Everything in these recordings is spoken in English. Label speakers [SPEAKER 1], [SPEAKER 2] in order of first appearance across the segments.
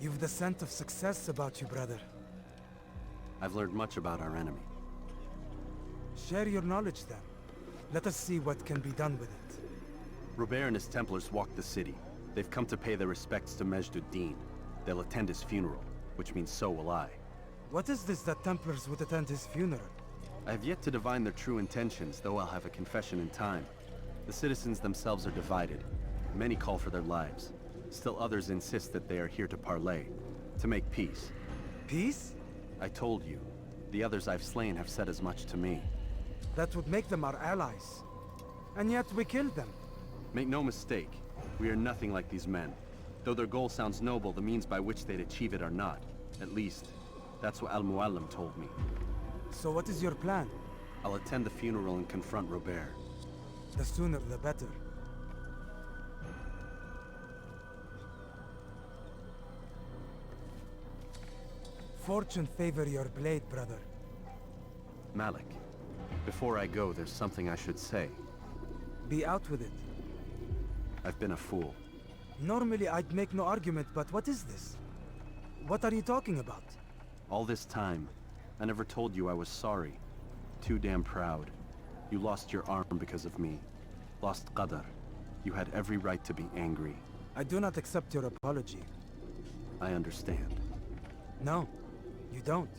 [SPEAKER 1] You've the scent of success about you, brother.
[SPEAKER 2] I've learned much about our enemy.
[SPEAKER 1] Share your knowledge then. Let us see what can be done with it.
[SPEAKER 2] Robert and his Templars walked the city. They've come to pay their respects to Majd-ud-Din. They'll attend his funeral, which means so will I.
[SPEAKER 1] What is this that Templars would attend his funeral?
[SPEAKER 2] I have yet to divine their true intentions, though I'll have a confession in time. The citizens themselves are divided. Many call for their lives. Still others insist that they are here to parley, to make peace.
[SPEAKER 1] Peace?
[SPEAKER 2] I told you. The others I've slain have said as much to me.
[SPEAKER 1] That would make them our allies. And yet we killed them.
[SPEAKER 2] Make no mistake, we are nothing like these men. Though their goal sounds noble, the means by which they'd achieve it are not. At least, that's what Al-Muallim told me.
[SPEAKER 1] So what is your plan?
[SPEAKER 2] I'll attend the funeral and confront Robert.
[SPEAKER 1] The sooner the better. Fortune favor your blade, brother.
[SPEAKER 2] Malik, before I go, there's something I should say.
[SPEAKER 1] Be out with it.
[SPEAKER 2] I've been a fool.
[SPEAKER 1] Normally I'd make no argument, but what is this? What are you talking about?
[SPEAKER 2] All this time, I never told you I was sorry. Too damn proud. You lost your arm because of me. Lost Qadar. You had every right to be angry.
[SPEAKER 1] I do not accept your apology.
[SPEAKER 2] I understand.
[SPEAKER 1] No, you don't.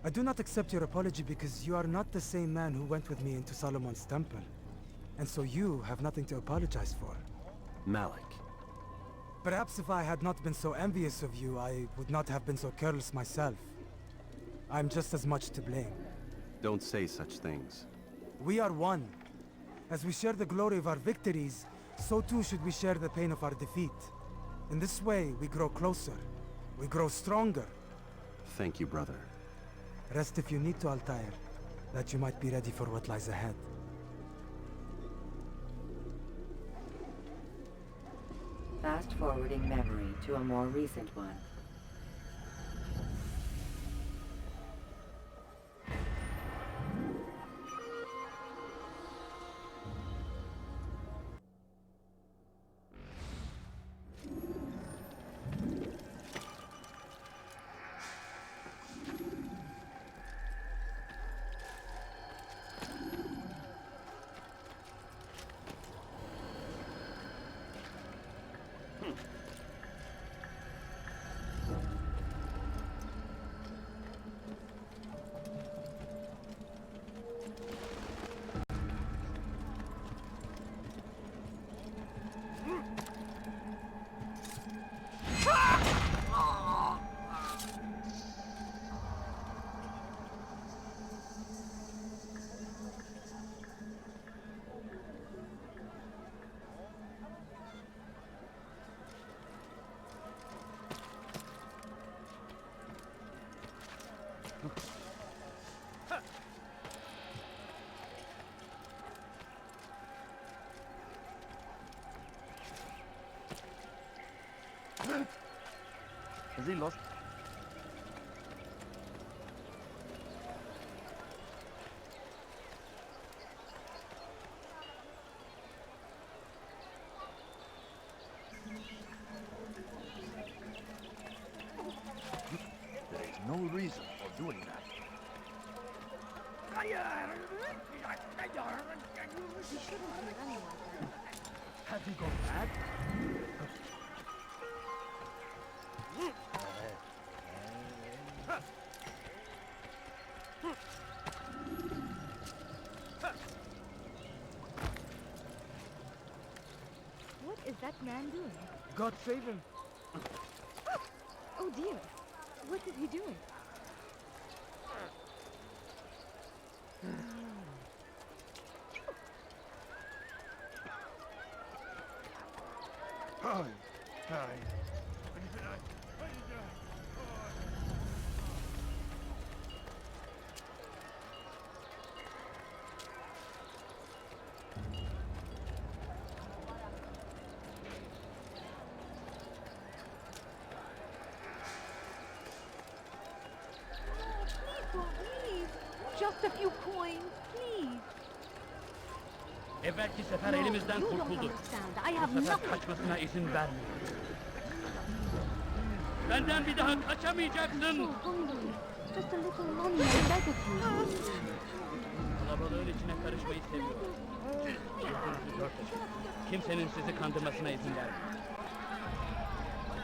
[SPEAKER 1] I do not accept your apology because you are not the same man who went with me into Solomon's temple. And so you have nothing to apologize for.
[SPEAKER 2] Malik.
[SPEAKER 1] Perhaps if I had not been so envious of you, I would not have been so careless myself. I'm just as much to blame.
[SPEAKER 2] Don't say such things.
[SPEAKER 1] We are one. As we share the glory of our victories, so too should we share the pain of our defeat. In this way, we grow closer. We grow stronger.
[SPEAKER 2] Thank you, brother.
[SPEAKER 1] Rest if you need to, Altair, that you might be ready for what lies ahead.
[SPEAKER 3] Fast-forwarding memory to a more recent one.
[SPEAKER 4] Is he lost? There is no reason for doing that. Has he gone mad?
[SPEAKER 5] What is that man doing?
[SPEAKER 1] God save him.
[SPEAKER 5] Oh dear. What is he doing? Please, just a few coins, please.
[SPEAKER 4] Evvelki sefer elimizden
[SPEAKER 5] You don't
[SPEAKER 4] kurtulduk.
[SPEAKER 5] understand. I have
[SPEAKER 4] Bu sefer
[SPEAKER 5] nothing.
[SPEAKER 4] kaçmasına izin vermeyin. Benden bir daha kaçamayacaksın.
[SPEAKER 5] So hungry. Just a little longer, I beg of you.
[SPEAKER 4] Kalabalığın içine karışmayı seviyorum. Gözünüzü dört açın. Kimsenin sizi kandırmasına izin vermeyin.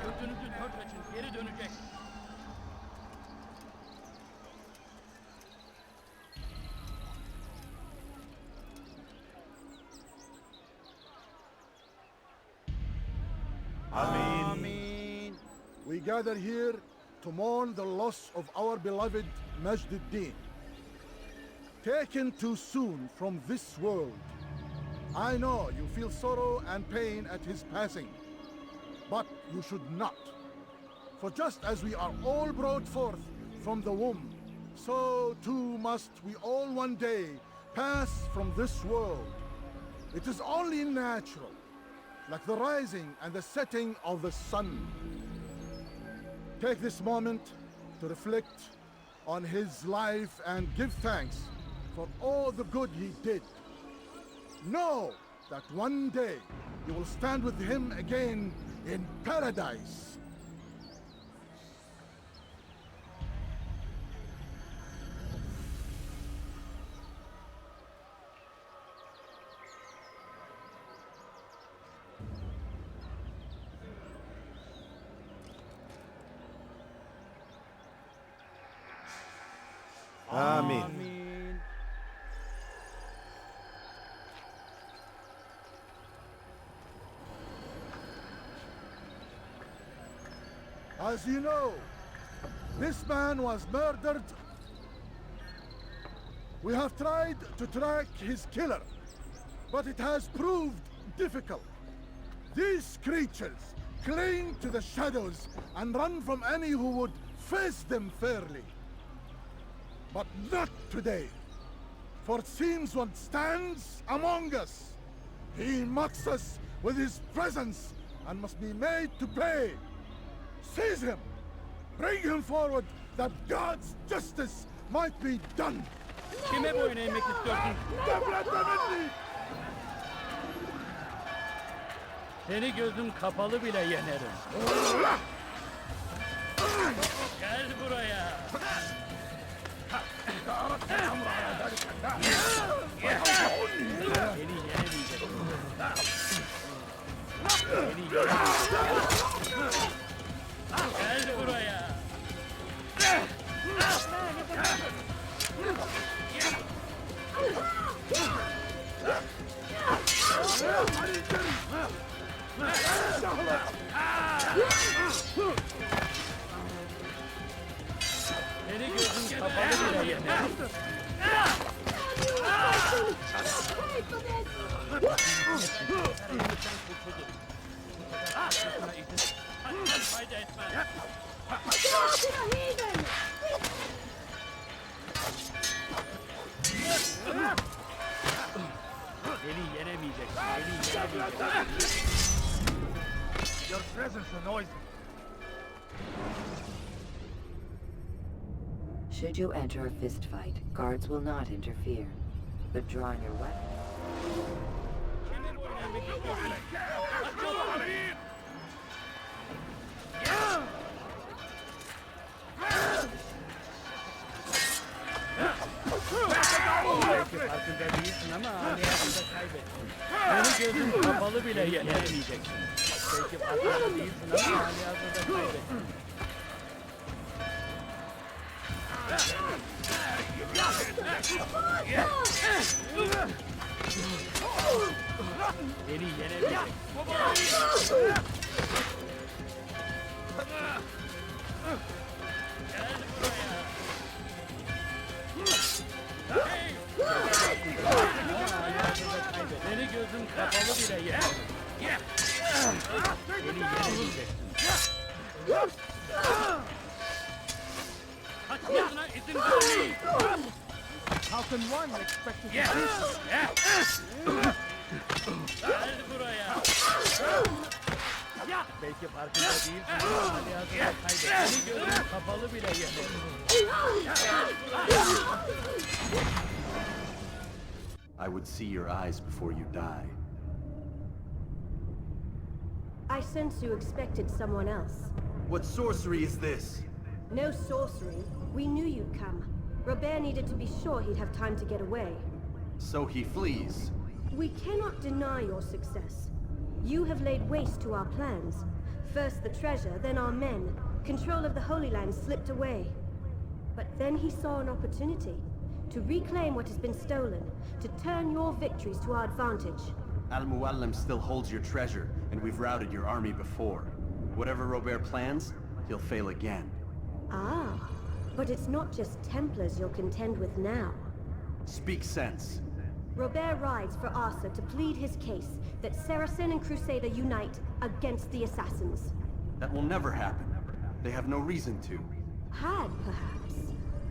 [SPEAKER 4] Gözünüzü dört açın. Geri dönecek.
[SPEAKER 6] We gather here to mourn the loss of our beloved Majd-ud-Din. Taken too soon from this world. I know you feel sorrow and pain at his passing, but you should not. For just as we are all brought forth from the womb, so too must we all one day pass from this world. It is only natural, like the rising and the setting of the sun. Take this moment to reflect on his life and give thanks for all the good he did. Know that one day you will stand with him again in paradise.
[SPEAKER 7] Amin.
[SPEAKER 6] As you know, this man was murdered. We have tried to track his killer, but it has proved difficult. These creatures cling to the shadows and run from any who would face them fairly. But not today, for it seems one stands among us. He mocks us with his presence and must be made to pay. Seize him! Bring him forward that God's justice might be done!
[SPEAKER 4] Kime boyun eğmek istiyorsun? Seni gözüm kapalı bile yenerim. Gel buraya. Seni yenemeyeceksin. Seni yenemeyeceksin. Gel buraya. Seni gözüm kapalı bile yenerim. Fayda etmez. Beni yenemeyeceksin. Beni yenemeyeceksin.
[SPEAKER 6] Your presence annoys me.
[SPEAKER 3] Should you enter a fist fight, guards will not interfere. But drawing your weapon.
[SPEAKER 4] Kime boyun eğmek istiyorsun? Belki farkında değilsin ama aliyatında kaybettin. Beni gözüm kapalı bile yenemeyeceksin. Belki farkında değilsin ama aliyatında kaybettin. Beni yenemeyeceksin. Gel buraya. Beni gözüm kapalı bile yenemem. Beni yenemeyeceksin. Kaçmasına izin vermeyin.
[SPEAKER 6] How can one expect to
[SPEAKER 4] Gel buraya. Belki farkında değilsin ama aliyatında kaybet. Beni gözüm kapalı bile yenemem.
[SPEAKER 2] I would see your eyes before you die.
[SPEAKER 8] I sense you expected someone else.
[SPEAKER 2] What sorcery is this?
[SPEAKER 5] No sorcery. We knew you'd come. Robert needed to be sure he'd have time to get away.
[SPEAKER 2] So he flees.
[SPEAKER 5] We cannot deny your success. You have laid waste to our plans. First the treasure, then our men. Control of the Holy Land slipped away. But then he saw an opportunity to reclaim what has been stolen, to turn your victories to our advantage.
[SPEAKER 2] Al-Muallim still holds your treasure, and we've routed your army before. Whatever Robert plans, he'll fail again.
[SPEAKER 5] Ah, but it's not just Templars you'll contend with now.
[SPEAKER 2] Speak sense.
[SPEAKER 5] Robert rides for Arthur to plead his case that Saracen and Crusader unite against the Assassins.
[SPEAKER 2] That will never happen. They have no reason to.
[SPEAKER 5] Had, perhaps.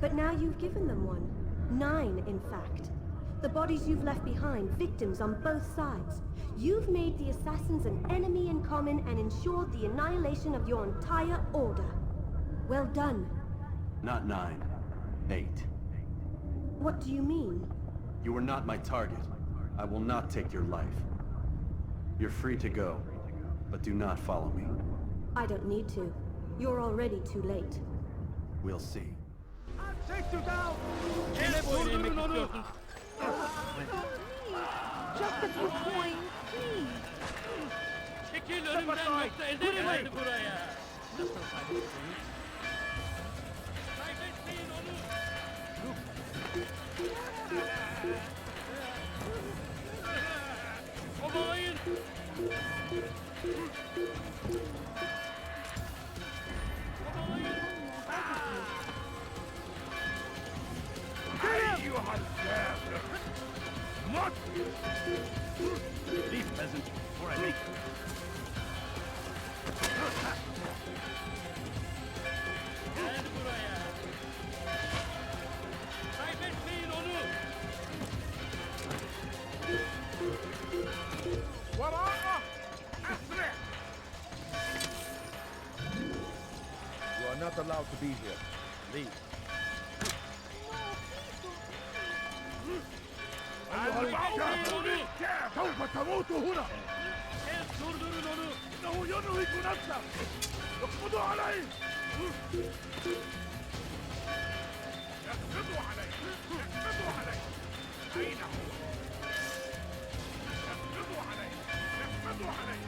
[SPEAKER 5] But now you've given them one. 9, in fact. The bodies you've left behind, victims on both sides. You've made the Assassins an enemy in common and ensured the annihilation of your entire order. Well done.
[SPEAKER 2] Not 9. 8.
[SPEAKER 5] What do you mean?
[SPEAKER 2] You are not my target. I will not take your life. You're free to go, but do not follow me.
[SPEAKER 5] I don't need to. You're already too late.
[SPEAKER 2] We'll see.
[SPEAKER 5] Just a few coins, please.
[SPEAKER 4] Çekil önümden yoksa ederim hadi buraya. Nasıl kaybettin? Kaybetmeyin onu. Kovalayın. Leave, peasant, before I make you. Gel buraya. Kaybetmeyin onu.
[SPEAKER 6] وراءه أسرع! You are not allowed to be here. Leave. أيها الكافر! سوف تموت هنا!
[SPEAKER 4] Durdurun onu.
[SPEAKER 6] إنه ينهك نفسه! اقبضوا عليه! اقبضوا عليه! اقبضوا عليه! أين هو؟ اقبضوا عليه! اقبضوا عليه!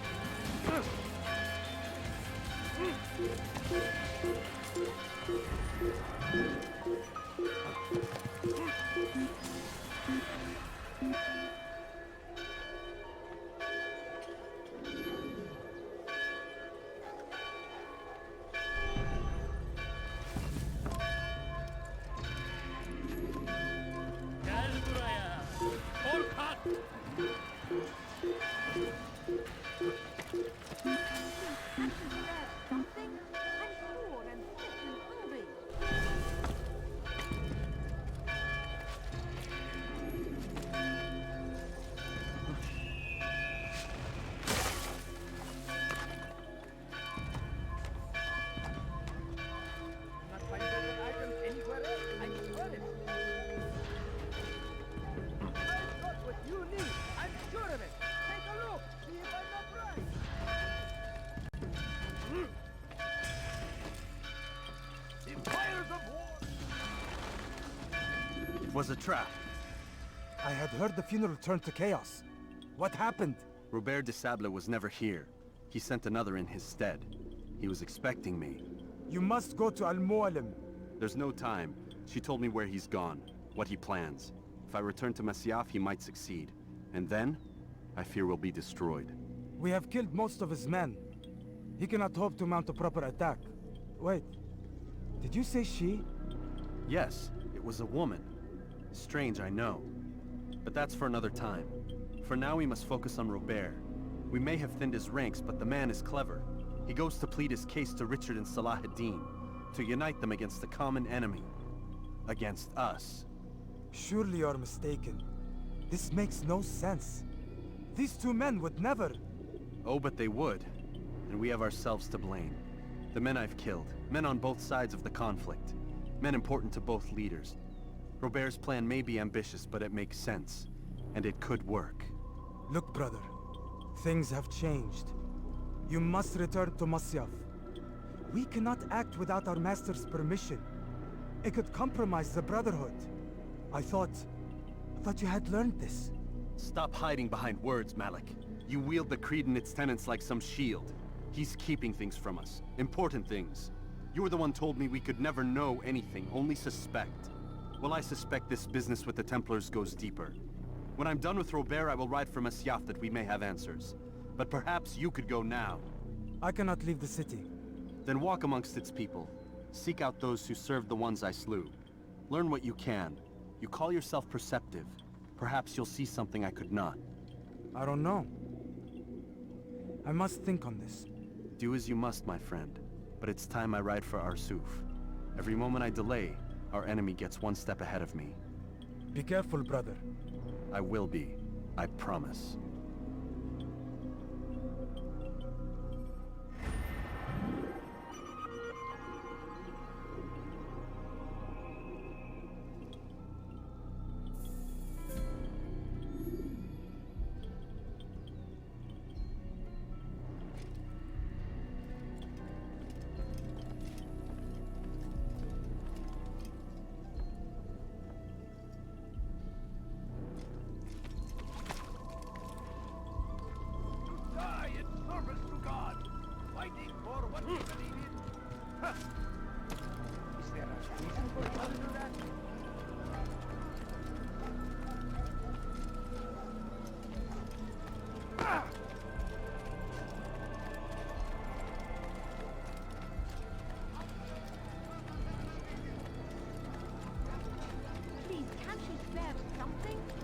[SPEAKER 4] Gel buraya. Korkak.
[SPEAKER 5] Something? I'm poor and fit and hungry.
[SPEAKER 4] Not find better items anywhere else. I swear it. I've got what you need. I'm sure of it. Take a look. See if I'm not right.
[SPEAKER 6] Empires of war!
[SPEAKER 2] It was a trap.
[SPEAKER 1] I had heard the funeral turned to chaos. What happened?
[SPEAKER 2] Robert de Sable was never here. He sent another in his stead. He was expecting me.
[SPEAKER 1] You must go to Al-Muallim.
[SPEAKER 2] There's no time. She told me where he's gone, what he plans. If I return to Masyaf, he might succeed. And then, I fear we'll be destroyed.
[SPEAKER 1] We have killed most of his men. He cannot hope to mount a proper attack. Wait, did you say she?
[SPEAKER 2] Yes, it was a woman. Strange, I know. But that's for another time. For now, we must focus on Robert. We may have thinned his ranks, but the man is clever. He goes to plead his case to Richard and Salah ad-Din, to unite them against the common enemy. Against us.
[SPEAKER 1] Surely you're mistaken. This makes no sense. These two men would never...
[SPEAKER 2] Oh, but they would. And we have ourselves to blame. The men I've killed, men on both sides of the conflict. Men important to both leaders. Robert's plan may be ambitious, but it makes sense. And it could work.
[SPEAKER 1] Look, brother. Things have changed. You must return to Masyaf. We cannot act without our master's permission. It could compromise the Brotherhood. I thought you had learned this.
[SPEAKER 2] Stop hiding behind words, Malik. You wield the Creed and its tenets like some shield. He's keeping things from us. Important things. You were the one told me we could never know anything, only suspect. Well, I suspect this business with the Templars goes deeper. When I'm done with Robert, I will ride for Masyaf that we may have answers. But perhaps you could go now.
[SPEAKER 1] I cannot leave the city.
[SPEAKER 2] Then walk amongst its people. Seek out those who served the ones I slew. Learn what you can. You call yourself perceptive. Perhaps you'll see something I could not.
[SPEAKER 1] I don't know. I must think on this.
[SPEAKER 2] Do as you must, my friend. But it's time I ride for Arsuf. Every moment I delay, our enemy gets one step ahead of me.
[SPEAKER 1] Be careful, brother.
[SPEAKER 2] I will be. I promise.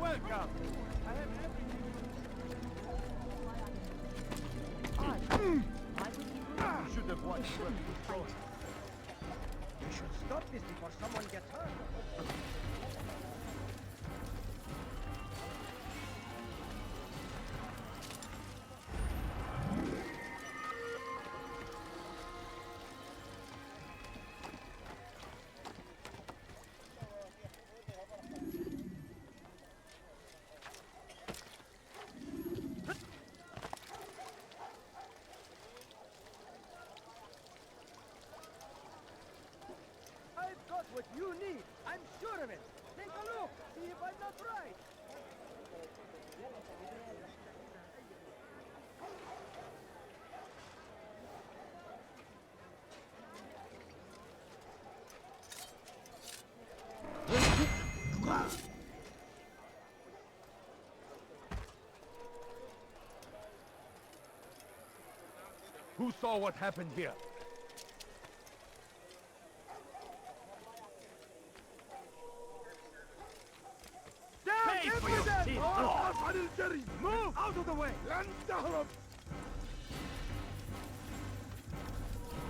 [SPEAKER 4] Welcome. I have everything you should have watched what you showed. We should stop this before someone gets hurt. What you need, I'm sure of it. Take a look, see if I'm not right.
[SPEAKER 6] Who saw what happened here?
[SPEAKER 4] Move out of the way.
[SPEAKER 6] لن تهرب.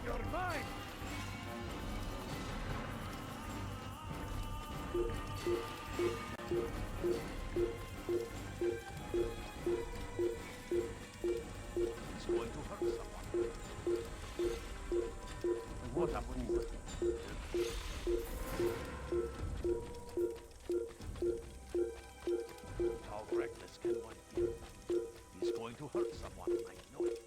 [SPEAKER 4] You're mine.
[SPEAKER 6] It's going to hurt someone. What happened? How reckless can one be? He's going to hurt someone, I know it.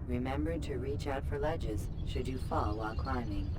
[SPEAKER 3] Remember to reach out for ledges should you fall while climbing.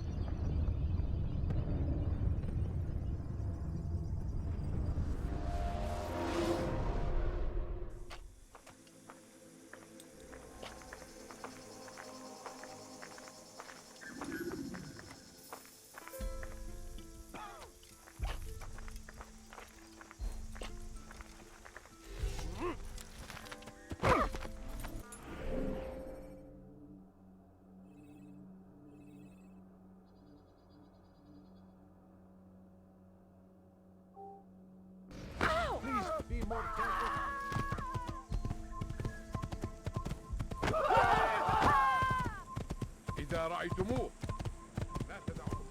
[SPEAKER 6] Be more careful. إذا رأيتموه لا تدعوه.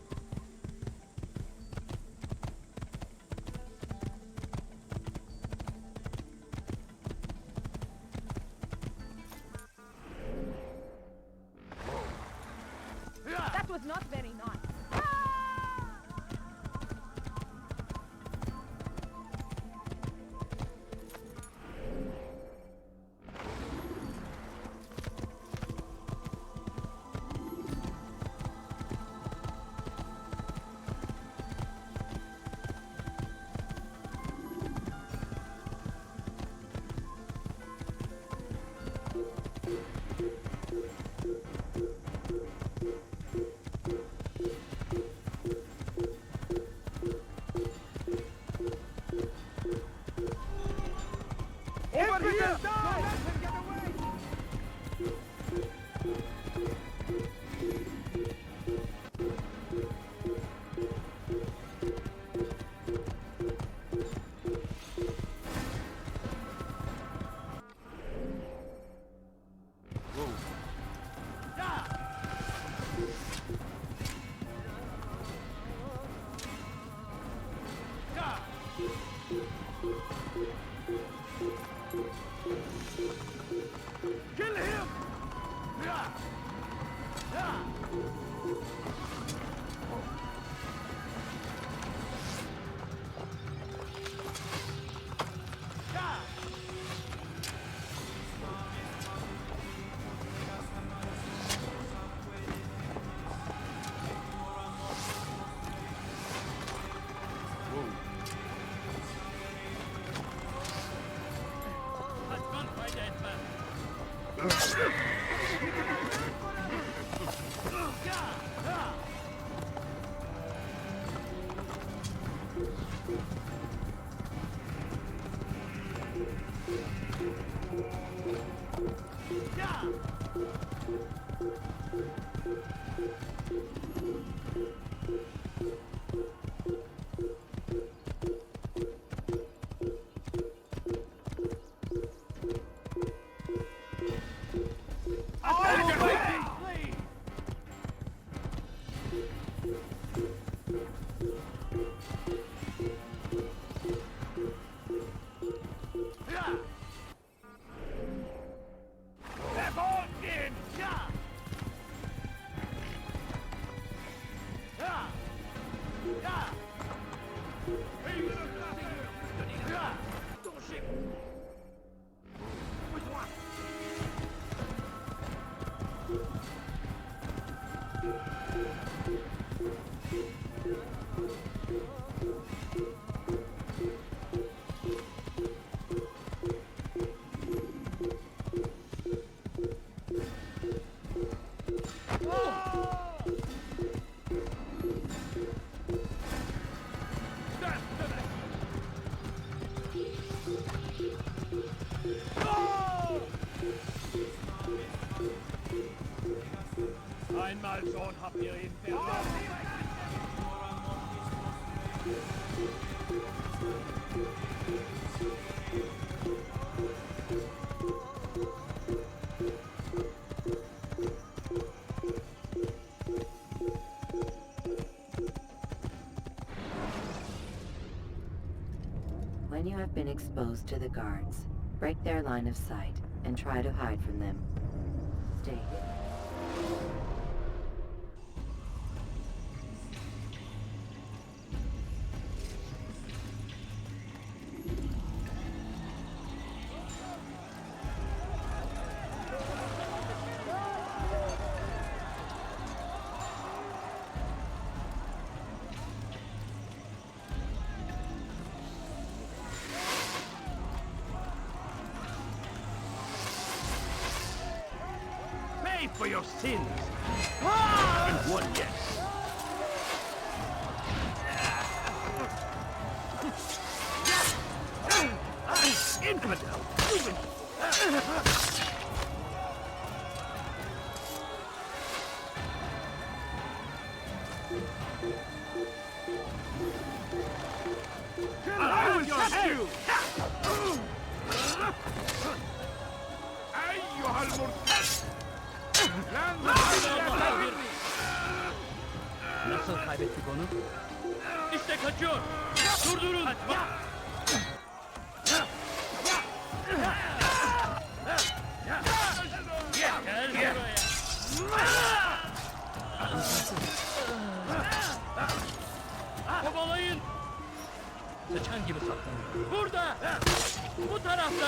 [SPEAKER 4] Einmal schon habt ihr ihn verloren.
[SPEAKER 3] When you have been exposed to the guards, break their line of sight and try to hide from them. Stay hidden.
[SPEAKER 4] For your sins. And one yet. Infidel! I will catch you! أيها المرتد! Nasıl kaybettik onu? İşte kaçıyor! Durdurun! Kaçma! Gel buraya! Kovalayın! Sıçan gibi saklanın! Burada! Bu tarafta!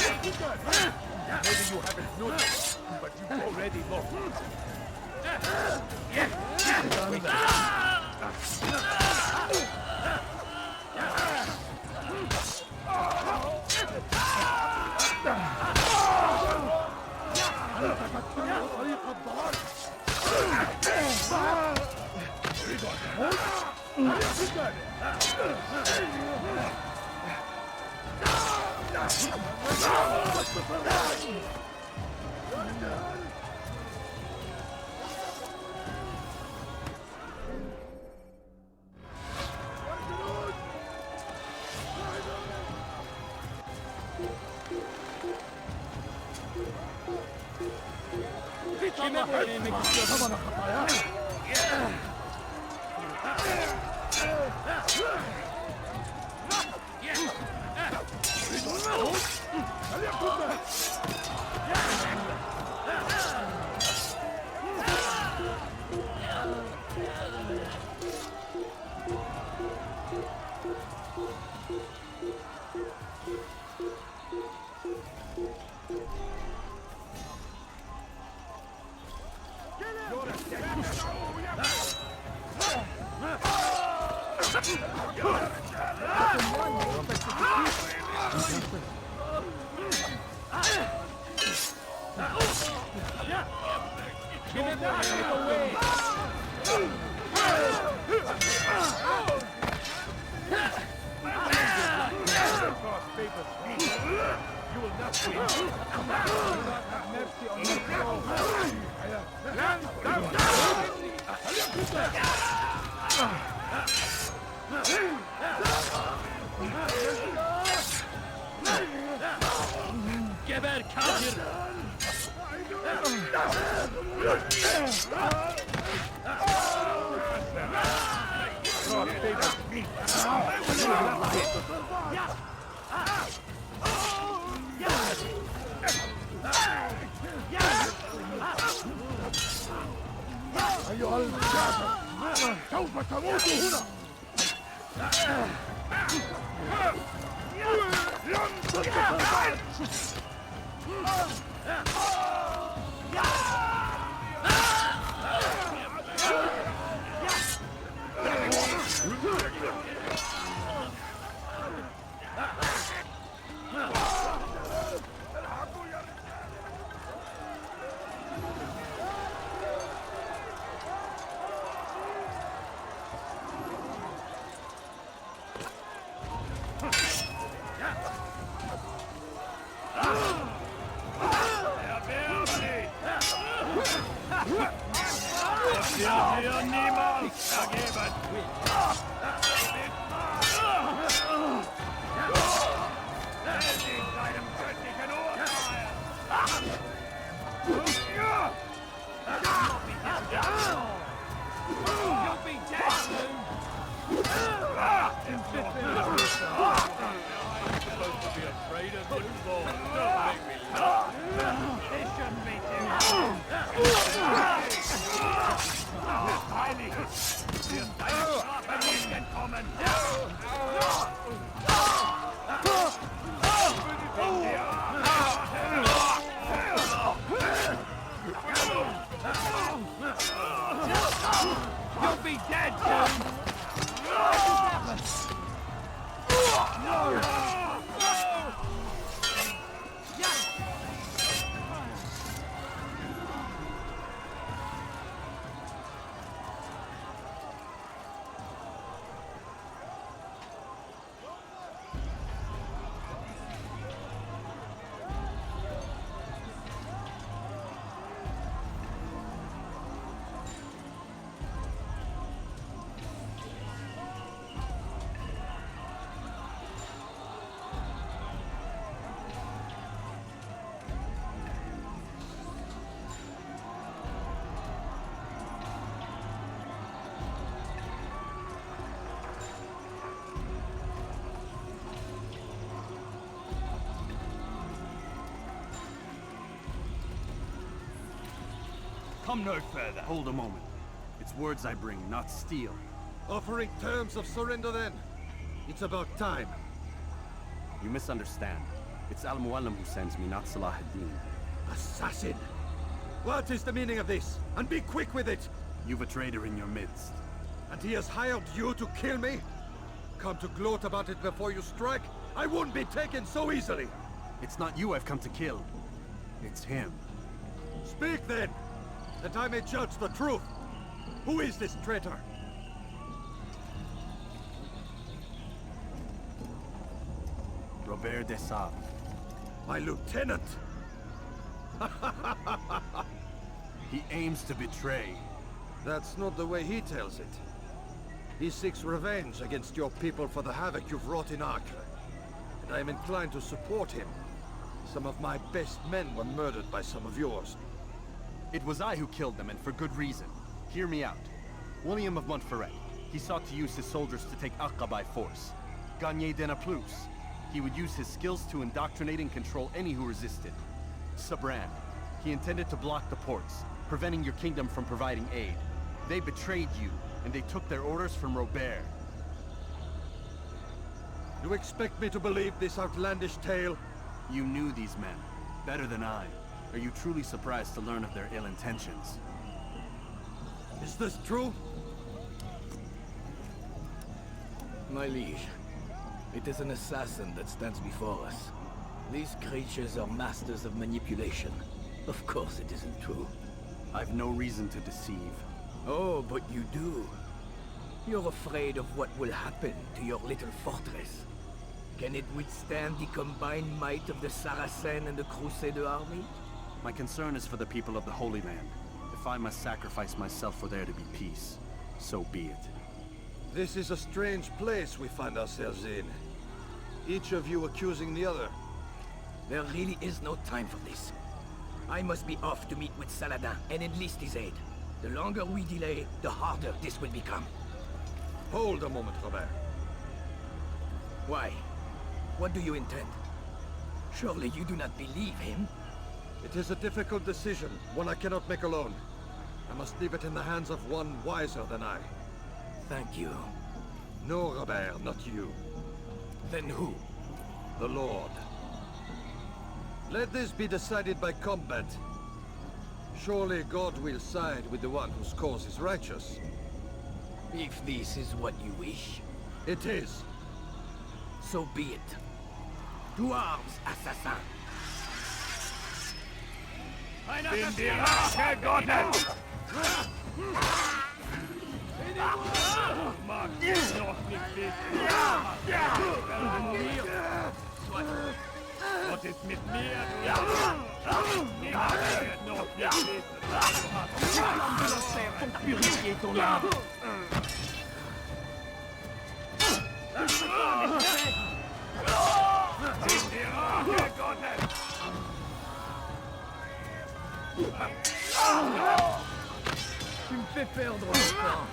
[SPEAKER 4] Maybe you haven't noticed, but you've already lost. Kime böyle inmek istiyorsa bana hataya? Give it away!
[SPEAKER 6] أيها الكافر سوف تموت هنا. لن تستطيع.
[SPEAKER 2] Come no further. Hold a moment. It's words I bring, not steel.
[SPEAKER 7] Offering terms of surrender then. It's about time.
[SPEAKER 2] You misunderstand. It's Al-Muallim who sends me, not Salah ad-Din.
[SPEAKER 7] Assassin! What is the meaning of this? And be quick with it!
[SPEAKER 2] You've a traitor in your midst.
[SPEAKER 7] And he has hired you to kill me? Come to gloat about it before you strike? I won't be taken so easily!
[SPEAKER 2] It's not you I've come to kill. It's him.
[SPEAKER 7] Speak then! That I may judge the truth! Who is this traitor?
[SPEAKER 2] Robert de Sable.
[SPEAKER 7] My lieutenant!
[SPEAKER 2] He aims to betray.
[SPEAKER 7] That's not the way he tells it. He seeks revenge against your people for the havoc you've wrought in Acre. And I am inclined to support him. Some of my best men were murdered by some of yours.
[SPEAKER 2] It was I who killed them, and for good reason. Hear me out. William of Montferrat. He sought to use his soldiers to take Acre by force. Gagné de Naplouse. He would use his skills to indoctrinate and control any who resisted. Sabran. He intended to block the ports, preventing your kingdom from providing aid. They betrayed you, and they took their orders from Robert.
[SPEAKER 7] You expect me to believe this outlandish tale?
[SPEAKER 2] You knew these men, better than I. Are you truly surprised to learn of their ill intentions?
[SPEAKER 7] Is this true?
[SPEAKER 8] My liege, it is an assassin that stands before us. These creatures are masters of manipulation. Of course it isn't true.
[SPEAKER 2] I've no reason to deceive.
[SPEAKER 8] Oh, but you do. You're afraid of what will happen to your little fortress. Can it withstand the combined might of the Saracen and the Crusader army?
[SPEAKER 2] My concern is for the people of the Holy Land. If I must sacrifice myself for there to be peace, so be it.
[SPEAKER 7] This is a strange place we find ourselves in. Each of you accusing the other.
[SPEAKER 8] There really is no time for this. I must be off to meet with Saladin and enlist his aid. The longer we delay, the harder this will become.
[SPEAKER 7] Hold a moment, Robert.
[SPEAKER 8] Why? What do you intend? Surely you do not believe him?
[SPEAKER 7] It is a difficult decision, one I cannot make alone. I must leave it in the hands of one wiser than I.
[SPEAKER 8] Thank you.
[SPEAKER 7] No, Robert, not you.
[SPEAKER 8] Then who?
[SPEAKER 7] The Lord. Let this be decided by combat. Surely God will side with the one whose cause is righteous.
[SPEAKER 8] If this is what you wish,
[SPEAKER 7] It is.
[SPEAKER 8] so be it. To arms, assassin!
[SPEAKER 4] Bin die Rache Gottes! Mag ich noch nicht wissen. Gott ist mit mir. Niemand wird noch nicht wissen. Du hast pour purifier ton âme. Bin die Rache Gottes!
[SPEAKER 8] Tu me fais perdre mon temps.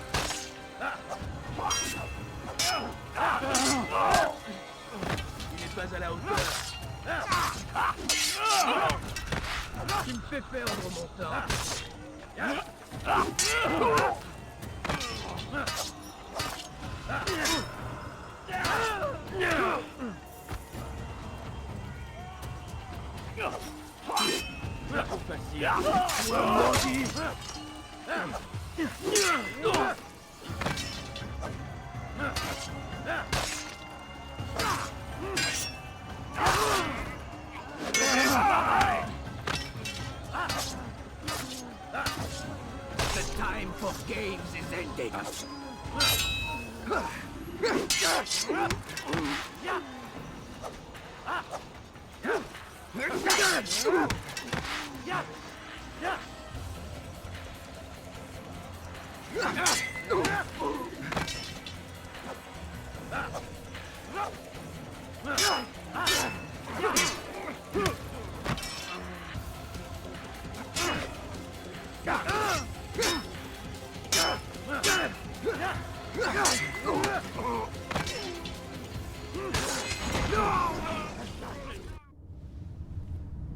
[SPEAKER 8] Il n'est pas à la hauteur. Tu me fais perdre mon temps. The time for games is ending.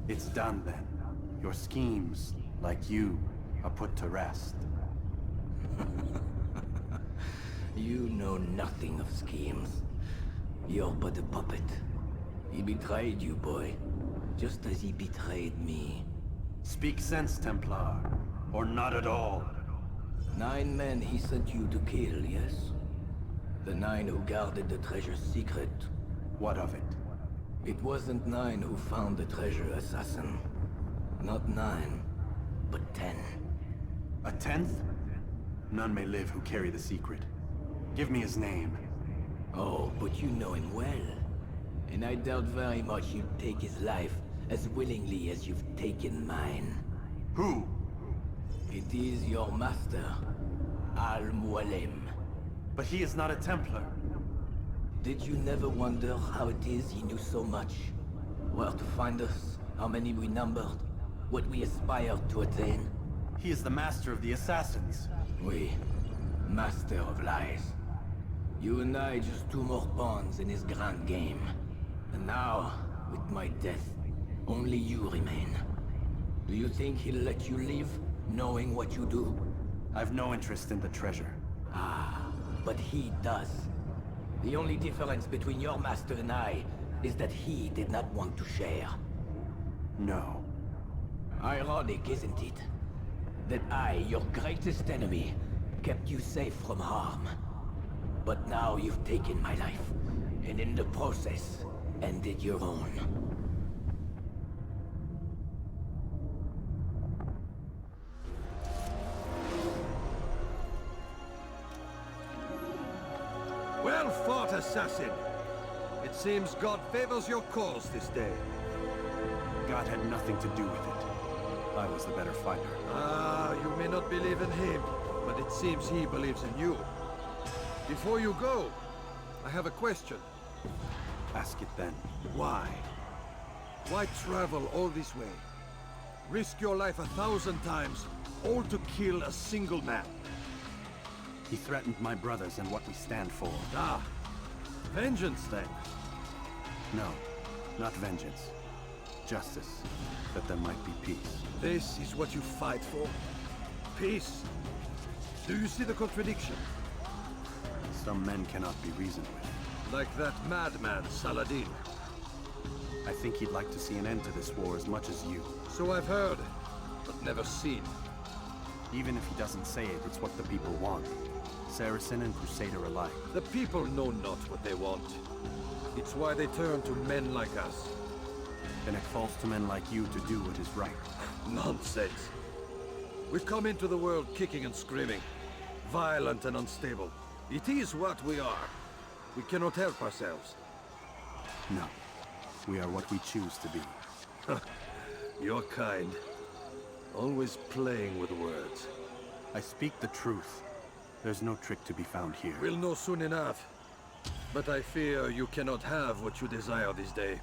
[SPEAKER 2] It's done then. Your schemes, like you, are put to rest.
[SPEAKER 8] You know nothing of schemes. You're but a puppet. He betrayed you, boy. Just as he betrayed me.
[SPEAKER 2] Speak sense, Templar. Or not at all.
[SPEAKER 8] 9 men he sent you to kill, yes? The 9 who guarded the treasure's secret.
[SPEAKER 2] What of it?
[SPEAKER 8] It wasn't 9 who found the treasure, assassin. Not 9, but 10.
[SPEAKER 2] A 10th? None may live who carry the secret. Give me his name.
[SPEAKER 8] Oh, but you know him well. And I doubt very much you'd take his life as willingly as you've taken mine.
[SPEAKER 2] Who?
[SPEAKER 8] It is your master, Al-Mualim.
[SPEAKER 2] But he is not a Templar.
[SPEAKER 8] Did you never wonder how it is he knew so much? Where to find us, how many we numbered, what we aspired to attain?
[SPEAKER 2] He is the master of the assassins.
[SPEAKER 8] We, master of lies. You and I just 2 more pawns in his grand game. And now, with my death, only you remain. Do you think he'll let you live, knowing what you do?
[SPEAKER 2] I've no interest in the treasure.
[SPEAKER 8] Ah, but he does. The only difference between your master and I is that he did not want to share.
[SPEAKER 2] No.
[SPEAKER 8] Ironic, isn't it? That I, your greatest enemy, kept you safe from harm. But now you've taken my life, and in the process, ended your own.
[SPEAKER 7] Well fought, assassin. It seems God favors your cause this day.
[SPEAKER 2] God had nothing to do with it. I was the better fighter.
[SPEAKER 7] Ah, you may not believe in him, but it seems he believes in you. Before you go, I have a question.
[SPEAKER 2] Ask it then.
[SPEAKER 7] Why? Why travel all this way? Risk your life 1,000 times, all to kill a single man.
[SPEAKER 2] He threatened my brothers and what we stand for.
[SPEAKER 7] Ah, vengeance then.
[SPEAKER 2] No, not vengeance. Justice, that there might be peace.
[SPEAKER 7] This is what you fight for? Peace? Do you see the contradiction?
[SPEAKER 2] Some men cannot be reasoned with.
[SPEAKER 7] Like that madman, Saladin.
[SPEAKER 2] I think he'd like to see an end to this war as much as you.
[SPEAKER 7] So I've heard, but never seen.
[SPEAKER 2] Even if he doesn't say it, it's what the people want. Saracen and Crusader alike.
[SPEAKER 7] The people know not what they want. It's why they turn to men like us.
[SPEAKER 2] Then it falls to men like you to do what is right.
[SPEAKER 7] Nonsense. We've come into the world kicking and screaming. Violent and unstable. It is what we are. We cannot help ourselves.
[SPEAKER 2] No. We are what we choose to be.
[SPEAKER 7] You're kind. Always playing with words.
[SPEAKER 2] I speak the truth. There's no trick to be found here.
[SPEAKER 7] We'll know soon enough. But I fear you cannot have what you desire this day.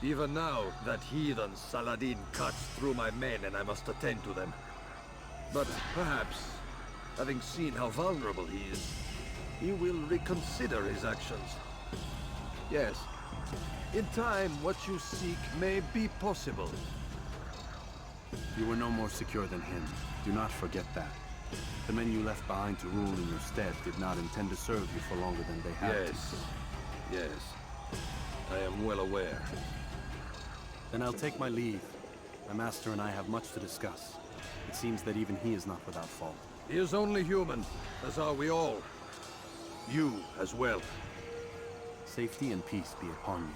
[SPEAKER 7] Even now, that heathen Saladin cuts through my men and I must attend to them. But perhaps, having seen how vulnerable he is, he will reconsider his actions. Yes, in time, what you seek may be possible.
[SPEAKER 2] You were no more secure than him. Do not forget that. The men you left behind to rule in your stead did not intend to serve you for longer than they had to.
[SPEAKER 7] Yes. I am well aware.
[SPEAKER 2] Then I'll take my leave. My master and I have much to discuss. It seems that even he is not without fault.
[SPEAKER 7] He is only human, as are we all. You as well.
[SPEAKER 2] Safety and peace be upon you.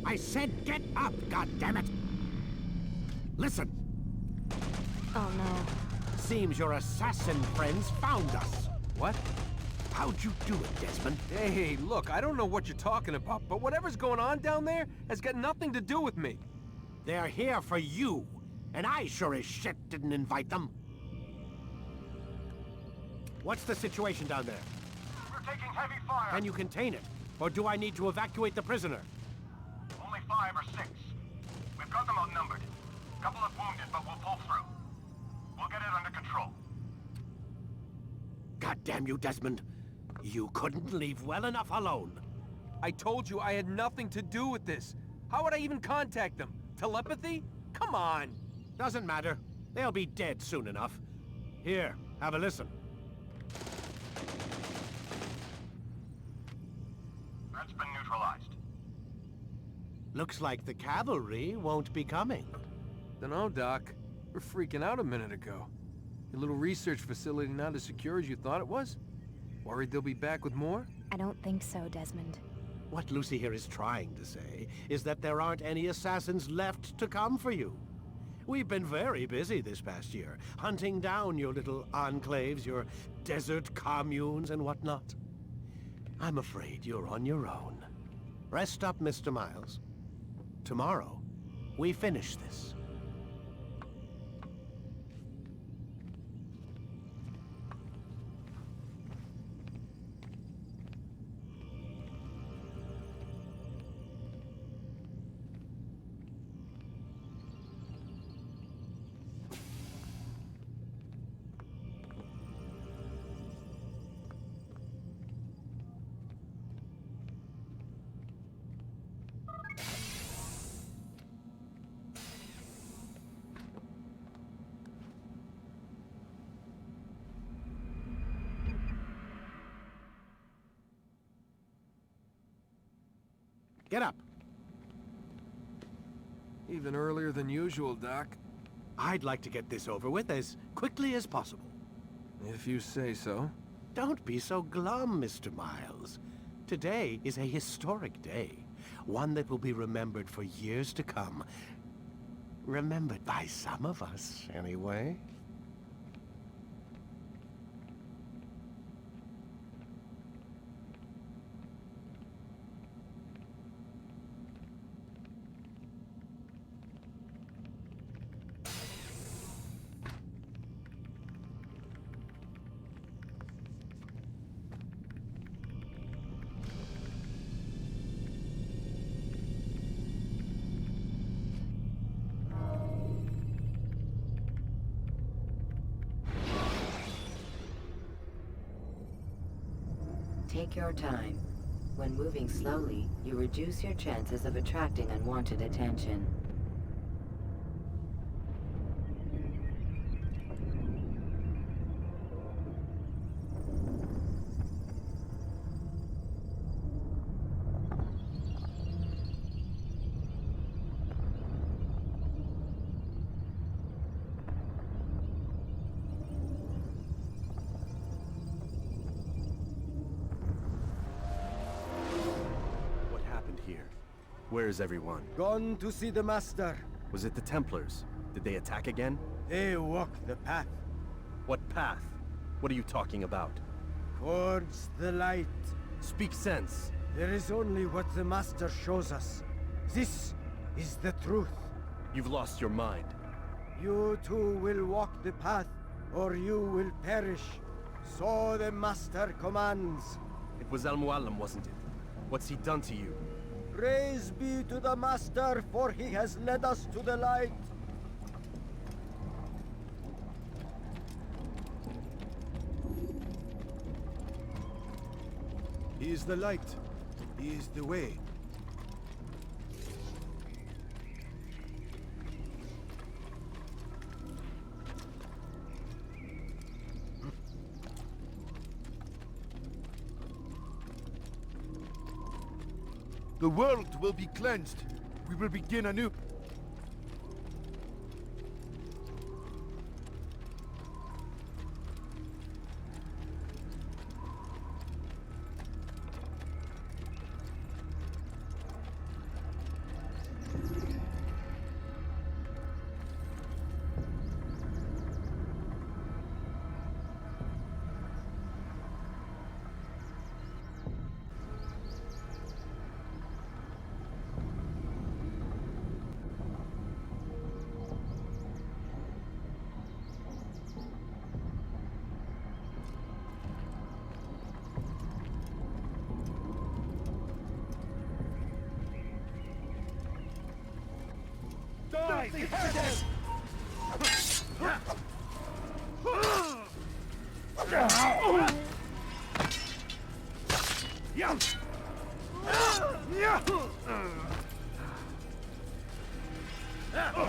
[SPEAKER 9] I said get up, goddammit! Listen!
[SPEAKER 5] Oh no.
[SPEAKER 9] Seems your assassin friends found us.
[SPEAKER 10] What?
[SPEAKER 9] How'd you do it, Desmond?
[SPEAKER 10] Hey, look, I don't know what you're talking about, but whatever's going on down there has got nothing to do with me.
[SPEAKER 9] They're here for you, and I sure as shit didn't invite them. What's the situation down there?
[SPEAKER 11] We're taking heavy fire.
[SPEAKER 9] Can you contain it? Or do I need to evacuate the prisoner?
[SPEAKER 11] Only 5 or 6. We've got them outnumbered. Couple of wounded, but we'll pull through. We'll get it under control.
[SPEAKER 9] God damn you, Desmond. You couldn't leave well enough alone.
[SPEAKER 10] I told you I had nothing to do with this. How would I even contact them? Telepathy? Come on.
[SPEAKER 9] Doesn't matter. They'll be dead soon enough. Here, have a listen.
[SPEAKER 11] That's been neutralized.
[SPEAKER 9] Looks like the cavalry won't be coming.
[SPEAKER 10] Dunno, Doc. We're freaking out a minute ago. Your little research facility not as secure as you thought it was? Worried they'll be back with more?
[SPEAKER 12] I don't think so, Desmond.
[SPEAKER 9] What Lucy here is trying to say is that there aren't any assassins left to come for you. We've been very busy this past year, hunting down your little enclaves, your desert communes and whatnot. I'm afraid you're on your own. Rest up, Mr. Miles. Tomorrow, we finish this. Get up.
[SPEAKER 10] Even earlier than usual, Doc.
[SPEAKER 9] I'd like to get this over with as quickly as possible.
[SPEAKER 10] If you say so.
[SPEAKER 9] Don't be so glum, Mr. Miles. Today is a historic day. One that will be remembered for years to come. Remembered by some of us, anyway.
[SPEAKER 3] Take your time. When moving slowly, you reduce your chances of attracting unwanted attention.
[SPEAKER 2] Where is everyone?
[SPEAKER 4] Gone to see the Master.
[SPEAKER 2] Was it the Templars? Did they attack again?
[SPEAKER 4] They walk the path.
[SPEAKER 2] What path? What are you talking about?
[SPEAKER 4] Towards the light.
[SPEAKER 2] Speak sense.
[SPEAKER 4] There is only what the Master shows us. This is the truth.
[SPEAKER 2] You've lost your mind.
[SPEAKER 4] You too will walk the path, or you will perish. So the Master commands.
[SPEAKER 2] It was Al-Mualim, wasn't it? What's he done to you?
[SPEAKER 4] Praise be to the Master, for he has led us to the light.
[SPEAKER 6] He is the light. He is the way. The world will be cleansed. We will begin anew.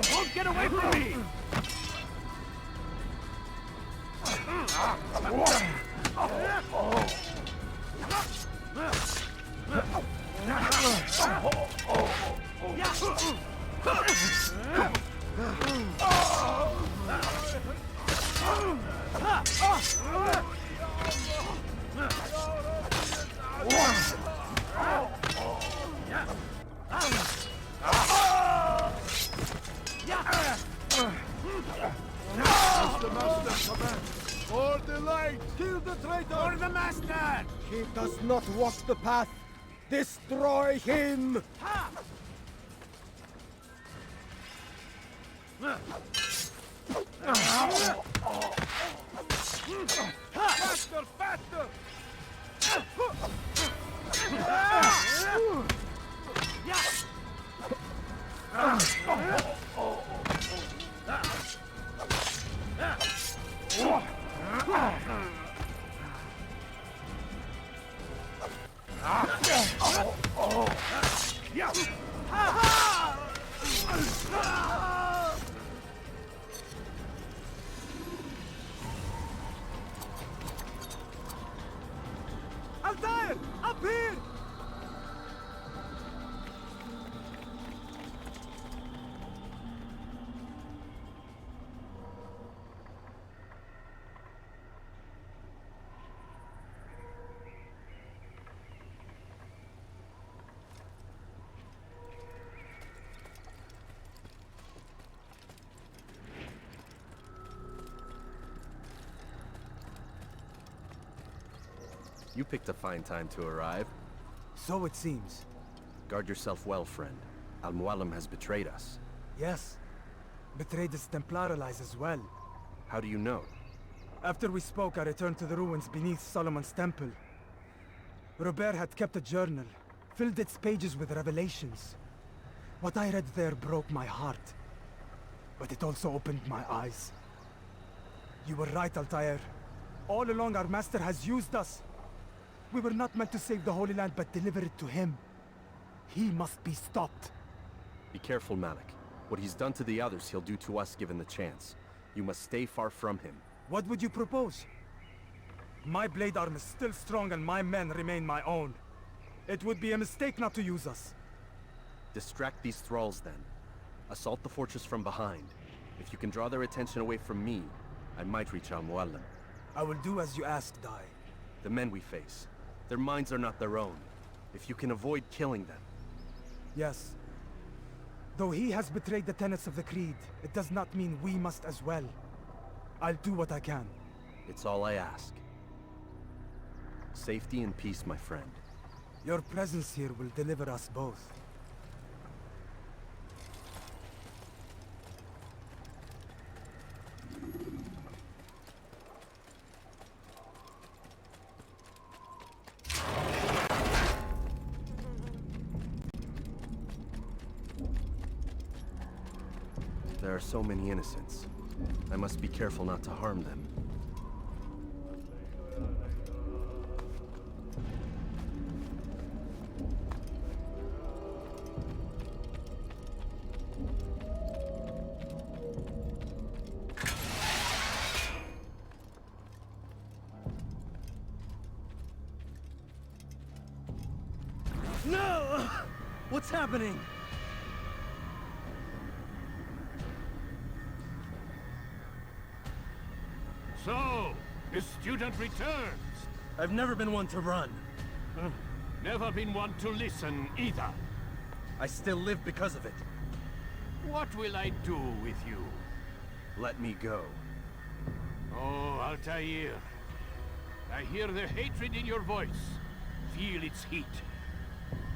[SPEAKER 4] Don't get away from me! He does not walk the path. Destroy him! Faster, faster!
[SPEAKER 1] Altair! Up here!
[SPEAKER 2] You picked a fine time to arrive.
[SPEAKER 1] So it seems.
[SPEAKER 2] Guard yourself well, friend. Al-Mualim has betrayed us.
[SPEAKER 1] Yes. Betrayed his Templar allies as well.
[SPEAKER 2] How do you know?
[SPEAKER 1] After we spoke, I returned to the ruins beneath Solomon's temple. Robert had kept a journal, filled its pages with revelations. What I read there broke my heart. But it also opened my eyes. You were right, Altair. All along our master has used us. We were not meant to save the Holy Land, but deliver it to him. He must be stopped.
[SPEAKER 2] Be careful, Malik. What he's done to the others, he'll do to us given the chance. You must stay far from him.
[SPEAKER 1] What would you propose? My blade arm is still strong and my men remain my own. It would be a mistake not to use us.
[SPEAKER 2] Distract these thralls then. Assault the fortress from behind. If you can draw their attention away from me, I might reach Al-Muallim.
[SPEAKER 1] I will do as you ask, Dai.
[SPEAKER 2] The men we face, their minds are not their own. If you can avoid killing them.
[SPEAKER 1] Yes. Though he has betrayed the tenets of the Creed, it does not mean we must as well. I'll do what I can.
[SPEAKER 2] It's all I ask. Safety and peace, my friend.
[SPEAKER 1] Your presence here will deliver us both.
[SPEAKER 2] There are so many innocents. I must be careful not to harm them.
[SPEAKER 4] No! What's happening?
[SPEAKER 13] So, the student returns.
[SPEAKER 4] I've never been one to run.
[SPEAKER 13] Never been one to listen either.
[SPEAKER 4] I still live because of it.
[SPEAKER 13] What will I do with you?
[SPEAKER 2] Let me go.
[SPEAKER 13] Oh, Altair. I hear the hatred in your voice. Feel its heat.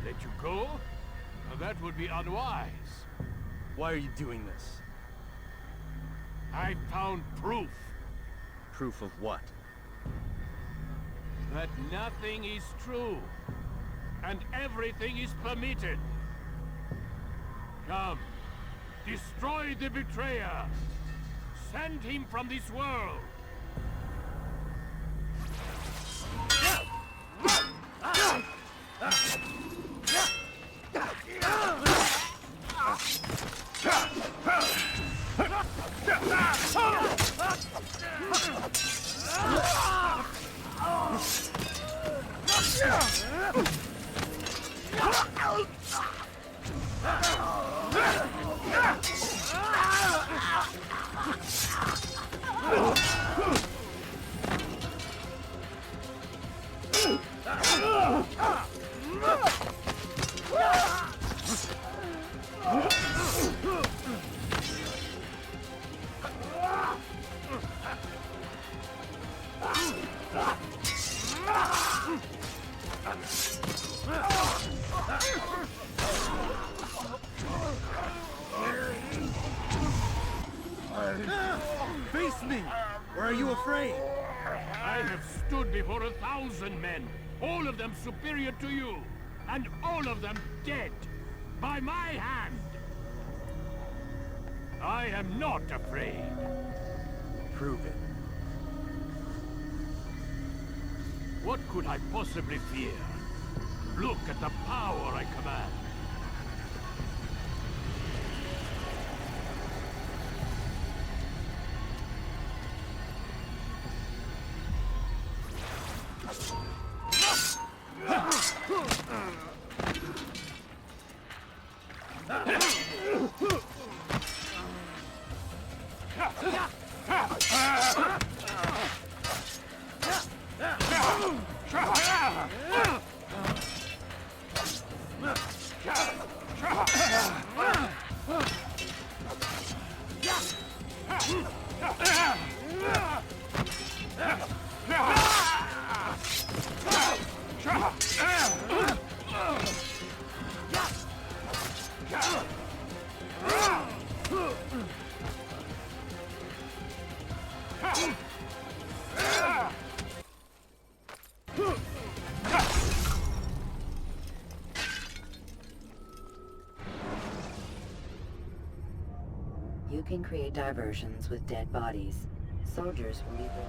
[SPEAKER 13] Let you go? That would be unwise.
[SPEAKER 2] Why are you doing this?
[SPEAKER 13] I found proof.
[SPEAKER 2] Proof of what?
[SPEAKER 13] That nothing is true. And everything is permitted. Come. Destroy the betrayer. Send him from this world.
[SPEAKER 4] Face me! Or are you afraid?
[SPEAKER 13] I have stood before 1,000 men, all of them superior to you, and all of them dead, by my hand. I am not afraid.
[SPEAKER 2] Prove it.
[SPEAKER 13] What could I possibly fear? Look at the power I command.
[SPEAKER 3] You can create diversions with dead bodies. Soldiers will either...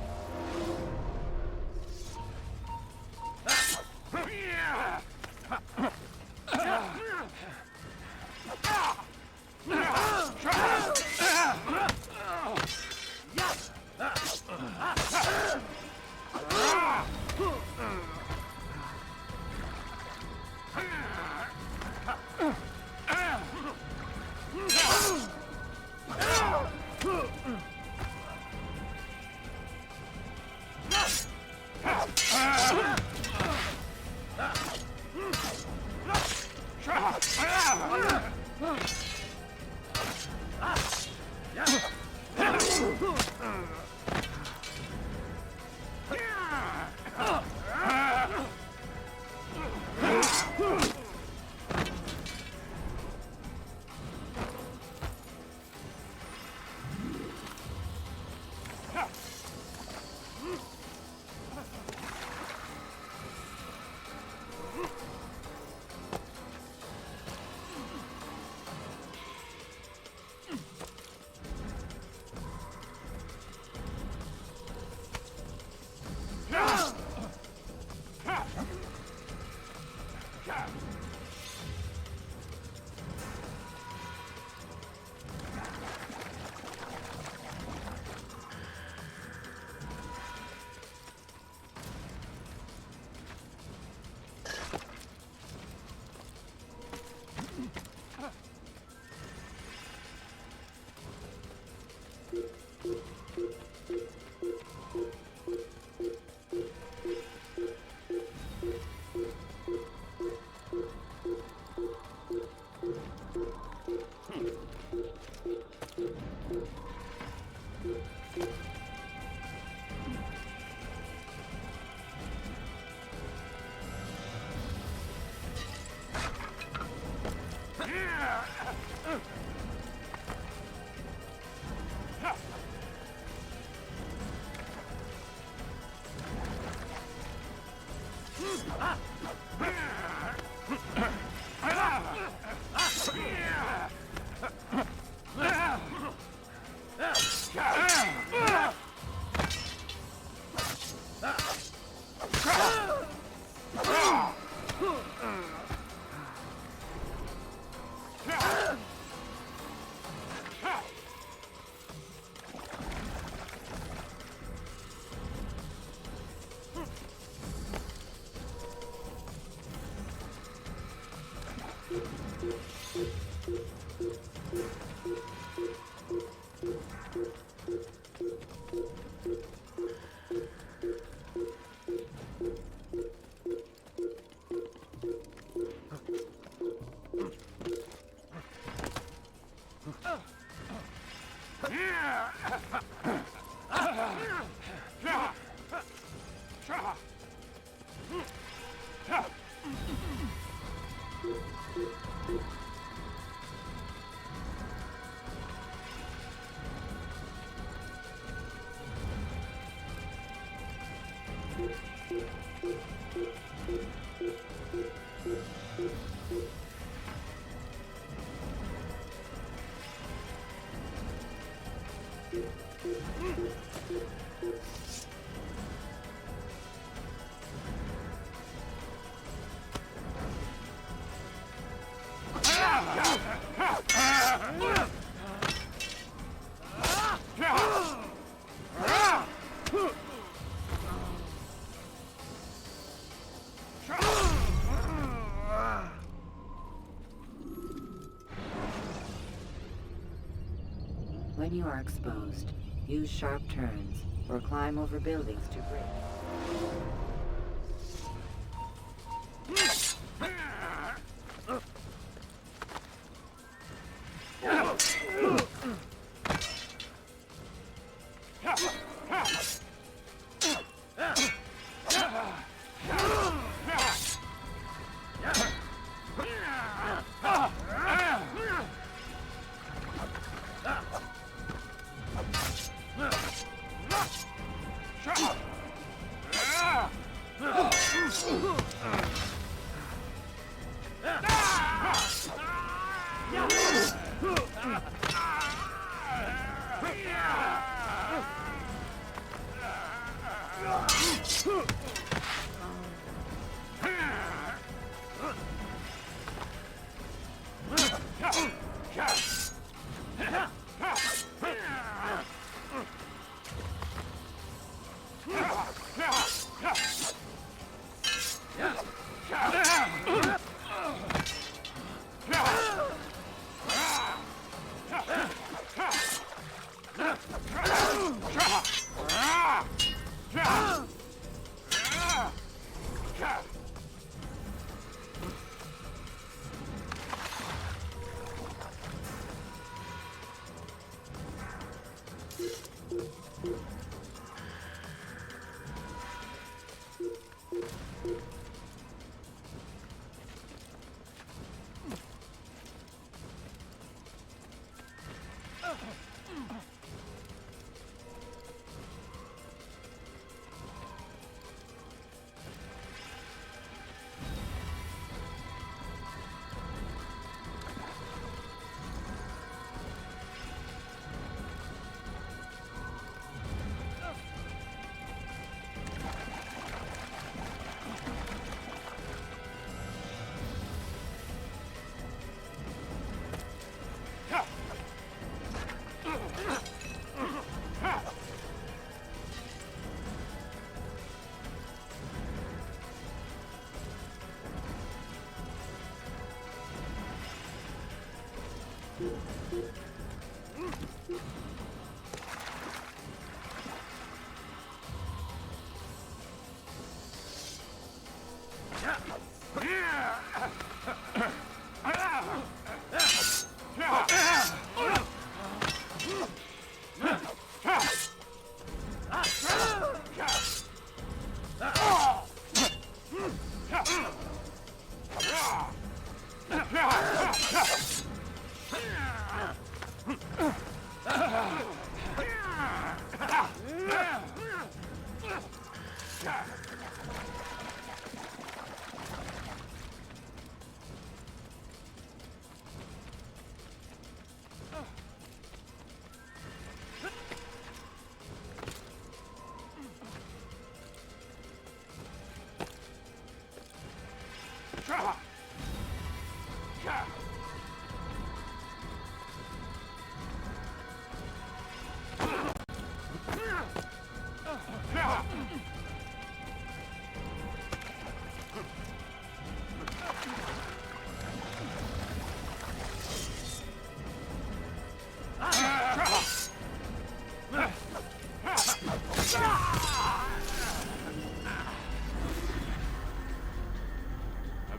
[SPEAKER 3] When you are exposed, use sharp turns or climb over buildings to break.